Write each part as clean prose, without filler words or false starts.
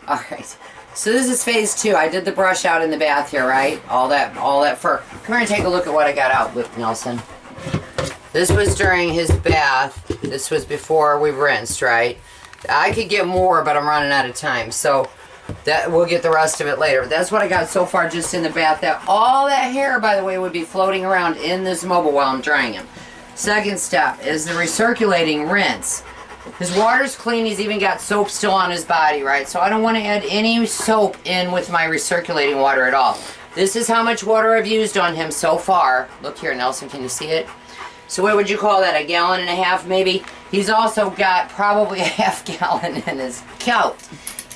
Alright, so this is phase 2. I did the brush out in the bath here, right? All that fur. Come here and take a look at what I got out with Nelson. This was during his bath. This was before we rinsed, right? I could get more, but I'm running out of time. So that we'll get the rest of it later. But that's what I got so far just in the bath. All that hair, by the way, would be floating around in this mobile while I'm drying him. Second step is the recirculating rinse. His water's clean. He's even got soap still on his body, right? So I don't want to add any soap in with my recirculating water at all. This is how much water I've used on him so far. Look here, Nelson, can you see it? So what would you call that, a gallon and a half maybe? He's also got probably a half gallon in his coat.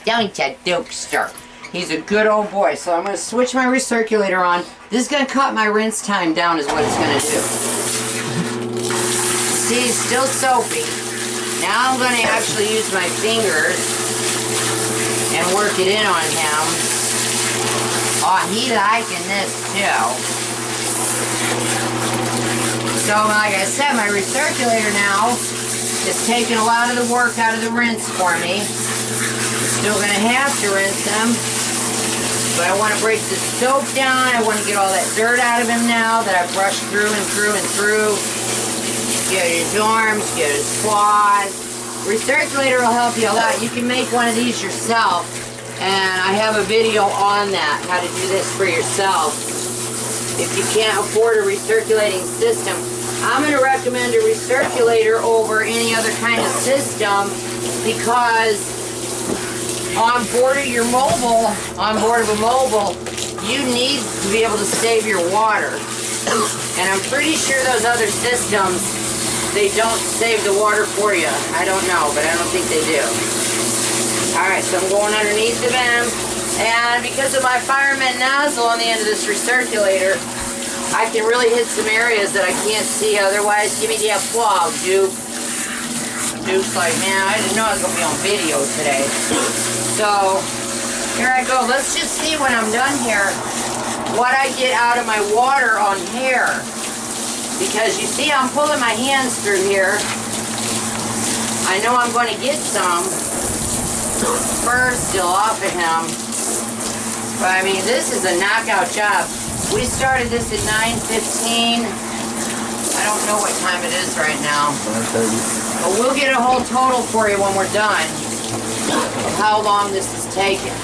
Don't you, Dukester? He's a good old boy. So I'm going to switch my recirculator on. This is going to cut my rinse time down is what it's going to do. See, he's still soapy. Now I'm going to actually use my fingers and work it in on him. Oh, he liking this too. So like I said, my recirculator now is taking a lot of the work out of the rinse for me. Still going to have to rinse him. But I want to break the soap down. I want to get all that dirt out of him now that I've brushed through and through and through. Get his arms, get his claws. Recirculator will help you a lot. You can make one of these yourself, and I have a video on that, how to do this for yourself. If you can't afford a recirculating system, I'm going to recommend a recirculator over any other kind of system, because on board of a mobile, you need to be able to save your water. And I'm pretty sure those other systems, they don't save the water for you. I don't know, but I don't think they do. Alright, so I'm going underneath of him. And because of my fireman nozzle on the end of this recirculator, I can really hit some areas that I can't see otherwise. Give me the applause, Duke. Duke's like, man, I didn't know I was going to be on video today. So, here I go. Let's just see when I'm done here what I get out of my water on hair. Because you see I'm pulling my hands through here. I know I'm going to get some fur still off of him. But I mean, this is a knockout job. We started this at 9:15. I don't know what time it is right now. 9:30. But we'll get a whole total for you when we're done of how long this is taking.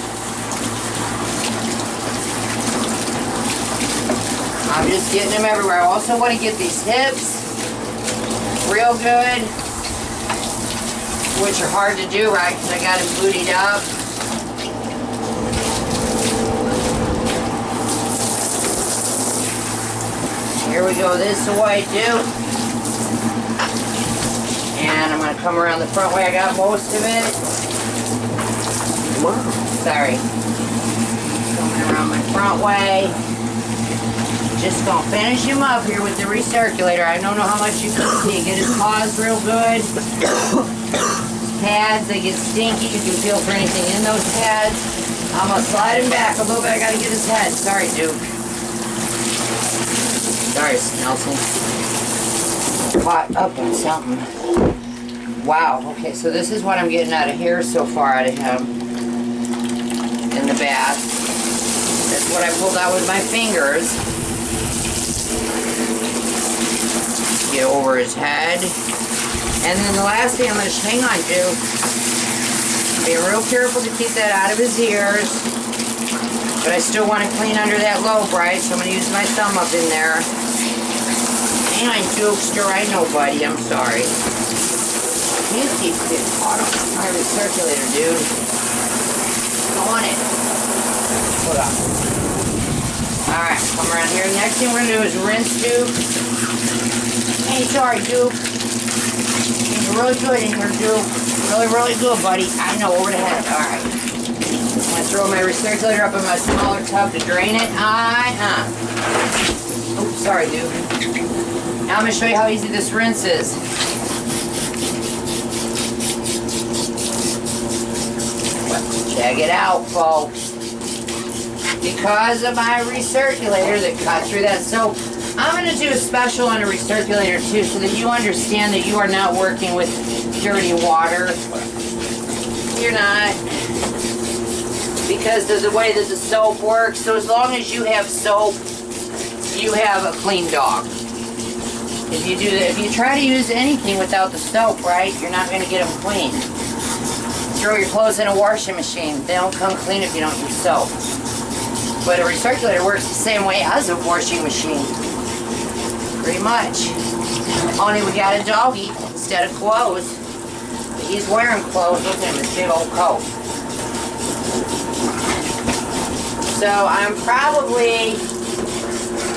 I'm just getting them everywhere. I also want to get these hips real good, which are hard to do, right? Because I got them bootied up. Here we go this way too. And I'm going to come around the front way. I got most of it. Sorry. Coming around my front way. Just gonna finish him up here with the recirculator. I don't know how much you can see. Get his paws real good. Pads, they get stinky. You can feel for anything in those pads. I'm gonna slide him back a little bit. I gotta get his head. Sorry, Duke. Sorry, Nelson. Caught up on something. Wow. Okay, so this is what I'm getting out of here so far out of him in the bath. That's what I pulled out with my fingers. Get over his head. And then the last thing I'm going to hang on to, being real careful to keep that out of his ears, but I still want to clean under that lobe, right? So I'm going to use my thumb up in there. Hang on, Dukester, I know, buddy, I'm sorry. You keep getting caught on my recirculator, dude. Go on it. Hold on. Alright, come around here. Next thing we're going to do is rinse Duke. Hey, sorry, Duke. You're really good in here, Duke. Really, really good, buddy. I know, over the head. Alright. I'm going to throw my recirculator up in my smaller tub to drain it. Oh, sorry, Duke. Now I'm going to show you how easy this rinse is. Check it out, folks. Because of my recirculator that cut through that soap, I'm going to do a special on a recirculator too, so that you understand that you are not working with dirty water. You're not. because of the way that the soap works. So as long as you have soap, you have a clean dog. If you do that, if you try to use anything without the soap, right, you're not going to get them clean. Throw your clothes in a washing machine. They don't come clean if you don't use soap. But a recirculator works the same way as a washing machine. Pretty much. Only we got a doggy instead of clothes. But he's wearing clothes. Look at him, his big old coat. So I'm probably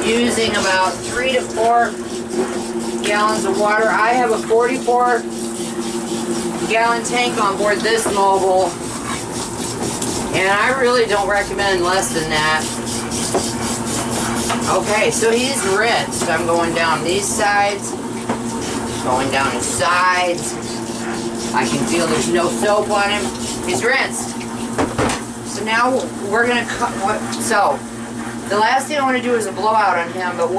using about 3 to 4 gallons of water. I have a 44-gallon tank on board this mobile, and I really don't recommend less than that. Okay, so he's rinsed. I'm going down these sides, going down his sides. I can feel there's no soap on him. He's rinsed. So now we're gonna cut. So the last thing I want to do is a blowout on him, but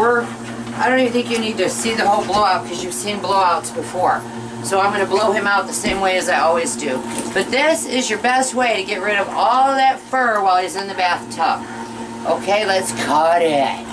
I don't even think you need to see the whole blowout because you've seen blowouts before. So I'm going to blow him out the same way as I always do. But this is your best way to get rid of all of that fur while he's in the bathtub. Okay, let's cut it.